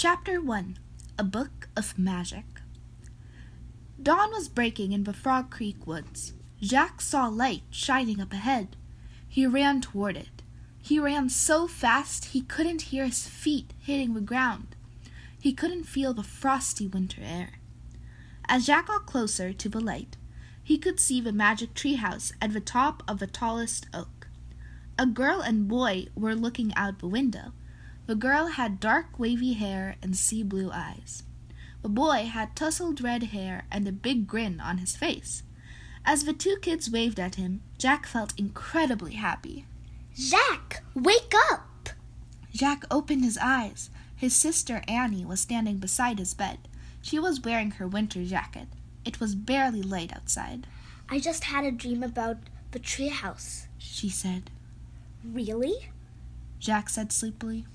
Chapter 1. A Book of Magic. Dawn was breaking in the Frog Creek woods. Jack saw light shining up ahead. He ran toward it. He ran so fast he couldn't hear his feet hitting the ground. He couldn't feel the frosty winter air. As Jack got closer to the light, he could see the magic treehouse at the top of the tallest oak. A girl and boy were looking out the window. The girl had dark wavy hair and sea-blue eyes. The boy had tousled red hair and a big grin on his face. As the two kids waved at him, Jack felt incredibly happy. Jack, wake up! Jack opened his eyes. His sister Annie was standing beside his bed. She was wearing her winter jacket. It was barely light outside. I just had a dream about the treehouse, she said. Really? Jack said sleepily.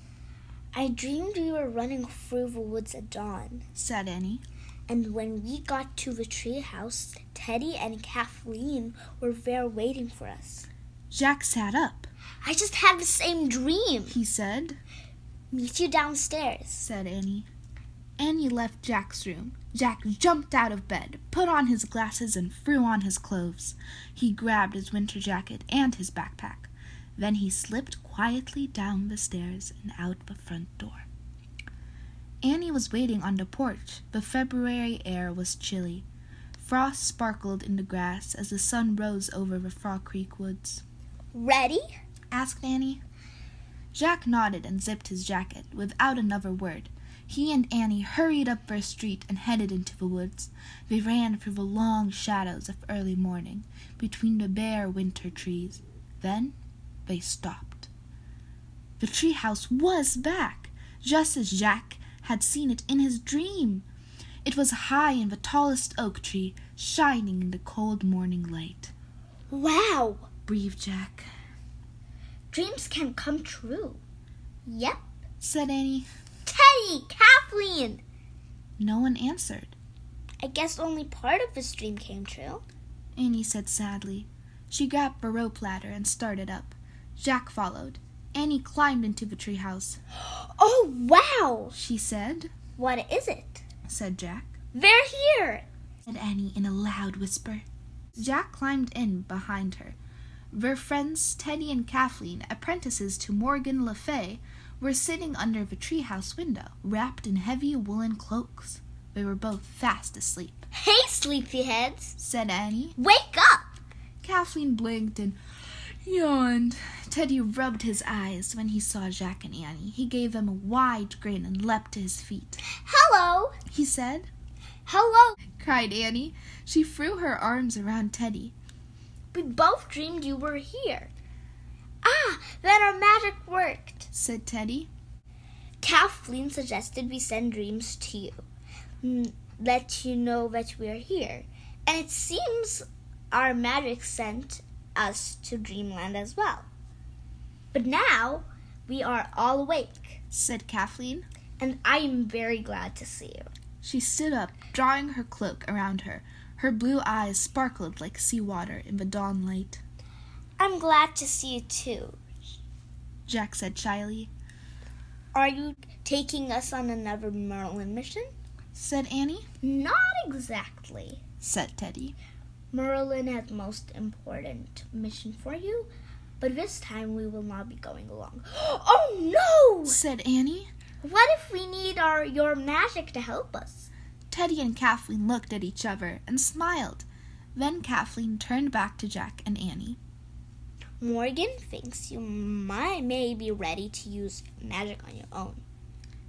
I dreamed we were running through the woods at dawn, said Annie. And when we got to the treehouse, Teddy and Kathleen were there waiting for us. Jack sat up. I just had the same dream, he said. Meet you downstairs, said Annie. Annie left Jack's room. Jack jumped out of bed, put on his glasses, and threw on his clothes. He grabbed his winter jacket and his backpack. Then he slipped quietly down the stairs and out the front door. Annie was waiting on the porch. The February air was chilly. Frost sparkled in the grass as the sun rose over the Frog Creek woods. Ready? asked Annie. Jack nodded and zipped his jacket without another word. He and Annie hurried up their street and headed into the woods. They ran through the long shadows of early morning, between the bare winter trees. Then they stopped. The treehouse was back, just as Jack had seen it in his dream. It was high in the tallest oak tree, shining in the cold morning light. Wow, breathed Jack. Dreams can come true. Yep, said Annie. Teddy, Kathleen! No one answered. I guess only part of this dream came true, Annie said sadly. She grabbed the rope ladder and started up. Jack followed. Annie climbed into the treehouse. Oh, wow, she said. What is it? said Jack. They're here, said Annie in a loud whisper. Jack climbed in behind her. Their friends Teddy and Kathleen, apprentices to Morgan Le Fay, were sitting under the treehouse window, wrapped in heavy woolen cloaks. They were both fast asleep. Hey, sleepyheads, said Annie. Wake up! Kathleen blinked and yawned. Teddy rubbed his eyes when he saw Jack and Annie. He gave them a wide grin and leapt to his feet. Hello, he said. Hello, cried Annie. She threw her arms around Teddy. We both dreamed you were here. Ah, then our magic worked, said Teddy. Kathleen suggested we send dreams to you, let you know that we're here. And it seems our magic sent us to dreamland as well. But now we are all awake, said Kathleen. And I am very glad to see you. She stood up, drawing her cloak around her. Her blue eyes sparkled like seawater in the dawn light. I'm glad to see you too, Jack said shyly. Are you taking us on another Merlin mission? said Annie. Not exactly, said Teddy. Merlin has the most important mission for you, but this time we will not be going along. Oh no! said Annie. What if we need your magic to help us? Teddy and Kathleen looked at each other and smiled. Then Kathleen turned back to Jack and Annie. Morgan thinks you may be ready to use magic on your own,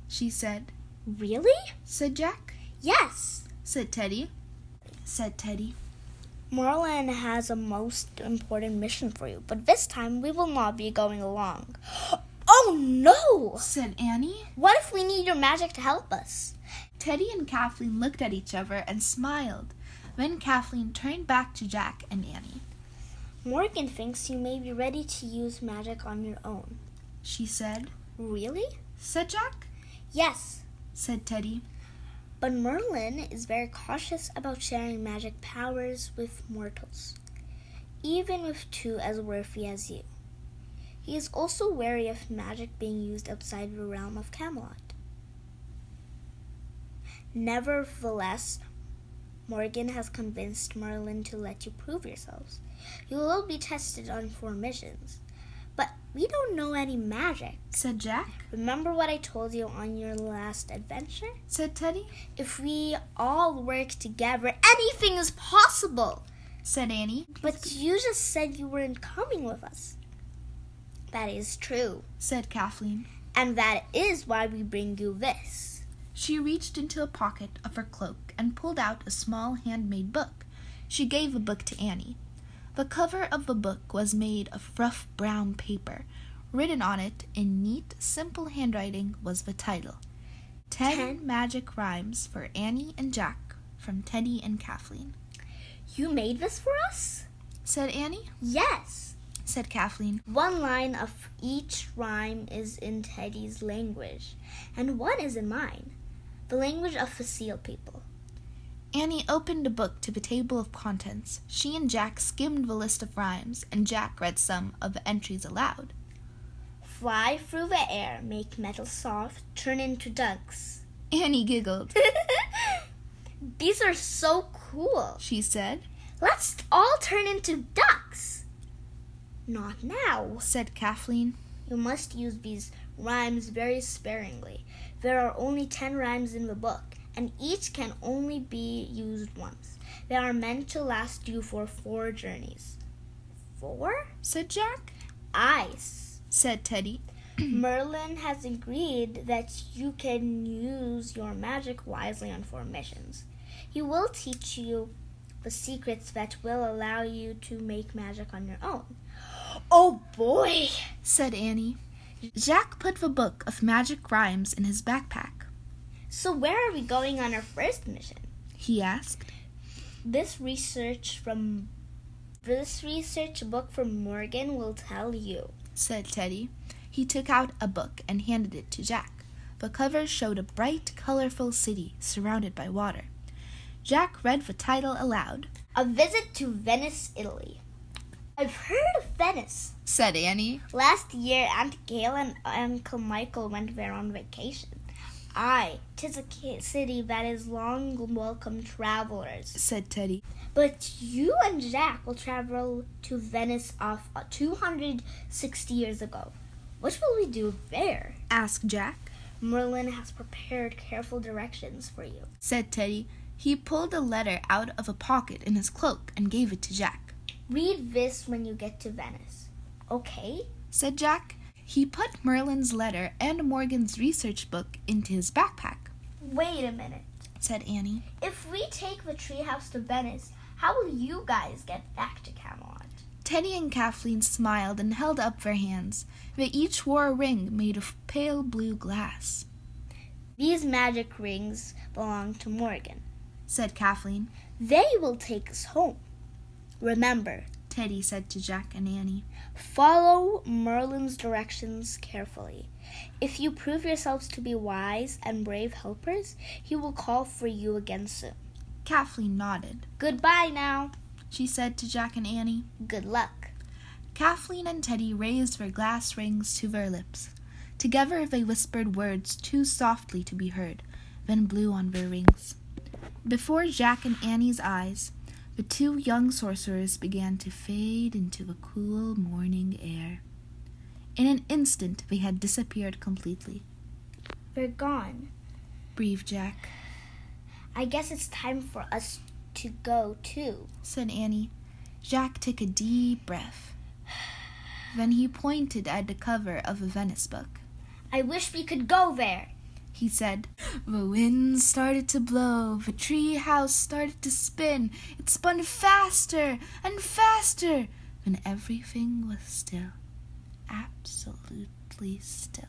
she said. Really? said Jack. Yes, said Teddy. Merlin has a most important mission for you, but this time we will not be going along. Oh no! said Annie. What if we need your magic to help us? Teddy and Kathleen looked at each other and smiled. Then Kathleen turned back to Jack and Annie. Morgan thinks you may be ready to use magic on your own, she said. Really? said Jack. Yes, said Teddy. But Merlin is very cautious about sharing magic powers with mortals, even with two as worthy as you. He is also wary of magic being used outside the realm of Camelot. Nevertheless, Morgan has convinced Merlin to let you prove yourselves. You will be tested on 4 missions. But we don't know any magic, said Jack. Remember what I told you on your last adventure? Said Teddy. If we all work together, anything is possible, said Annie. But you just said you weren't coming with us. That is true, said Kathleen. And that is why we bring you this. She reached into a pocket of her cloak and pulled out a small handmade book. She gave the book to Annie. The cover of the book was made of rough brown paper. Written on it in neat, simple handwriting was the title, 10 Magic Rhymes for Annie and Jack from Teddy and Kathleen. You made this for us? Said Annie. Yes, said Kathleen. 1 line of each rhyme is in Teddy's language, and 1 is in mine, the language of the seal people. Annie opened a book to the table of contents. She and Jack skimmed the list of rhymes, and Jack read some of the entries aloud. Fly through the air, make metal soft, turn into ducks. Annie giggled. These are so cool, she said. Let's all turn into ducks. Not now, said Kathleen. You must use these rhymes very sparingly. There are only 10 rhymes in the book, and each can only be used once. They are meant to last you for 4 journeys. 4? said Jack. Ice, said Teddy. Merlin has agreed that you can use your magic wisely on 4 missions. He will teach you the secrets that will allow you to make magic on your own. Oh boy, said Annie. Jack put the book of magic rhymes in his backpack. So where are we going on our first mission? He asked. This research book from Morgan will tell you, said Teddy. He took out a book and handed it to Jack. The cover showed a bright, colorful city surrounded by water. Jack read the title aloud. A Visit to Venice, Italy. I've heard of Venice, said Annie. Last year, Aunt Gail and Uncle Michael went there on vacation. Tis a city that is long welcomed travelers, said Teddy. But you and Jack will travel to Venice off 260 years ago. What will we do there? asked Jack. Merlin has prepared careful directions for you, said Teddy. He pulled a letter out of a pocket in his cloak and gave it to Jack. Read this when you get to Venice, okay? said Jack. He put Merlin's letter and Morgan's research book into his backpack. Wait a minute, said Annie. If we take the treehouse to Venice, how will you guys get back to Camelot? Teddy and Kathleen smiled and held up their hands. They each wore a ring made of pale blue glass. These magic rings belong to Morgan, said Kathleen. They will take us home. Remember, Teddy said to Jack and Annie, follow Merlin's directions carefully. If you prove yourselves to be wise and brave helpers, he will call for you again soon. Kathleen nodded. Goodbye now, she said to Jack and Annie. Good luck. Kathleen and Teddy raised their glass rings to their lips. Together they whispered words too softly to be heard, then blew on their rings. Before Jack and Annie's eyes, the 2 young sorcerers began to fade into the cool morning air. In an instant they had disappeared completely. They're gone, breathed Jack. I guess it's time for us to go too, said Annie. Jack took a deep breath. Then he pointed at the cover of a Venice book. I wish we could go there, he said. The wind started to blow, the tree house started to spin. It spun faster and faster, then everything was still, absolutely still.